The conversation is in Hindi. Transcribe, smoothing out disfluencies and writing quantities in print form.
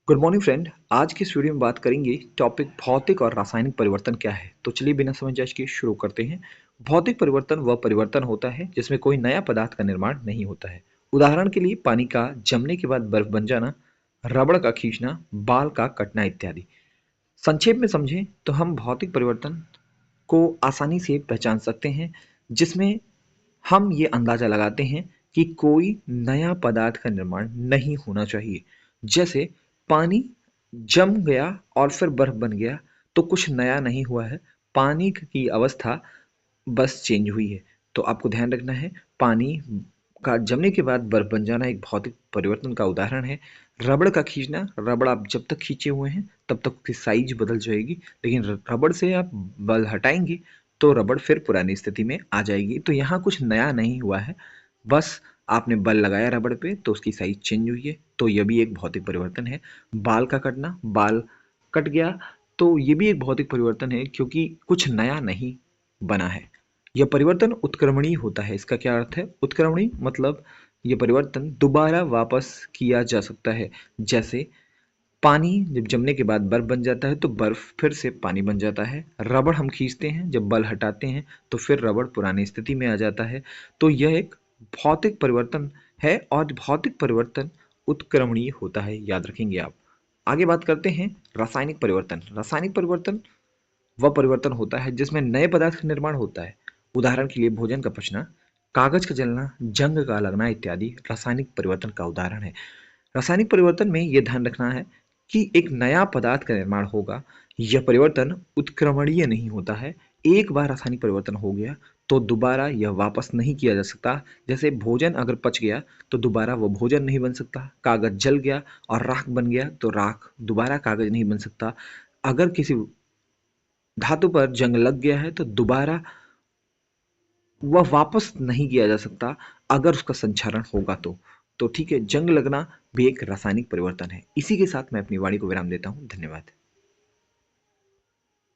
Good morning friend. आज की इस वीडियो में बात करेंगे टॉपिक भौतिक और रासायनिक परिवर्तन क्या है। तो चलिए बिना समय जाए के शुरू करते हैं। भौतिक परिवर्तन वह परिवर्तन होता है जिसमें कोई नया पदार्थ का निर्माण नहीं होता है। उदाहरण के लिए पानी का जमने के बाद बर्फ बन जाना, रबड़ का खींचना, बाल का कटना इत्यादि। संक्षेप में समझें तो हम भौतिक परिवर्तन को आसानी से पहचान सकते हैं जिसमें हम ये अंदाजा लगाते हैं कि कोई नया पदार्थ का निर्माण नहीं होना चाहिए। जैसे पानी जम गया और फिर बर्फ बन गया तो कुछ नया नहीं हुआ है, पानी की अवस्था बस चेंज हुई है। तो आपको ध्यान रखना है, पानी का जमने के बाद बर्फ बन जाना एक भौतिक परिवर्तन का उदाहरण है। रबड़ का खींचना, रबड़ आप जब तक खींचे हुए हैं तब तक उसकी साइज बदल जाएगी, लेकिन रबड़ से आप बल हटाएंगे तो रबड़ फिर पुरानी स्थिति में आ जाएगी। तो यहाँ कुछ नया नहीं हुआ है, बस आपने बल लगाया रबड़ पे तो उसकी साइज चेंज हुई है। तो यह भी एक भौतिक परिवर्तन है। बाल का कटना, बाल कट गया तो ये भी एक भौतिक परिवर्तन है क्योंकि कुछ नया नहीं बना है। यह परिवर्तन उत्क्रमणीय होता है। इसका क्या अर्थ है? उत्क्रमणीय मतलब यह परिवर्तन दोबारा वापस किया जा सकता है। जैसे पानी जब जमने के बाद बर्फ बन जाता है तो बर्फ फिर से पानी बन जाता है। रबड़ हम खींचते हैं, जब बल हटाते हैं तो फिर रबड़ पुरानी स्थिति में आ जाता है। तो यह एक भौतिक परिवर्तन है और भौतिक परिवर्तन उत्क्रमणीय होता है, याद रखेंगे आप। आगे बात करते हैं रासायनिक परिवर्तन। रासायनिक परिवर्तन वह परिवर्तन होता है जिसमें नए पदार्थ का निर्माण होता है। उदाहरण के लिए भोजन का पचना, कागज का जलना, जंग का लगना इत्यादि रासायनिक परिवर्तन का उदाहरण है। रासायनिक परिवर्तन में यह ध्यान रखना है कि एक नया पदार्थ का निर्माण होगा। यह परिवर्तन उत्क्रमणीय नहीं होता है। एक बार रासायनिक परिवर्तन हो गया तो दोबारा यह वापस नहीं किया जा सकता। जैसे भोजन अगर पच गया तो दोबारा वो भोजन नहीं बन सकता। कागज जल गया और राख बन गया तो राख दोबारा कागज नहीं बन सकता। अगर किसी धातु पर जंग लग गया है तो दोबारा वह वापस नहीं किया जा सकता अगर उसका संक्षारण होगा तो ठीक है, जंग लगना भी एक रासायनिक परिवर्तन है। इसी के साथ मैं अपनी वाणी को विराम देता हूँ। धन्यवाद।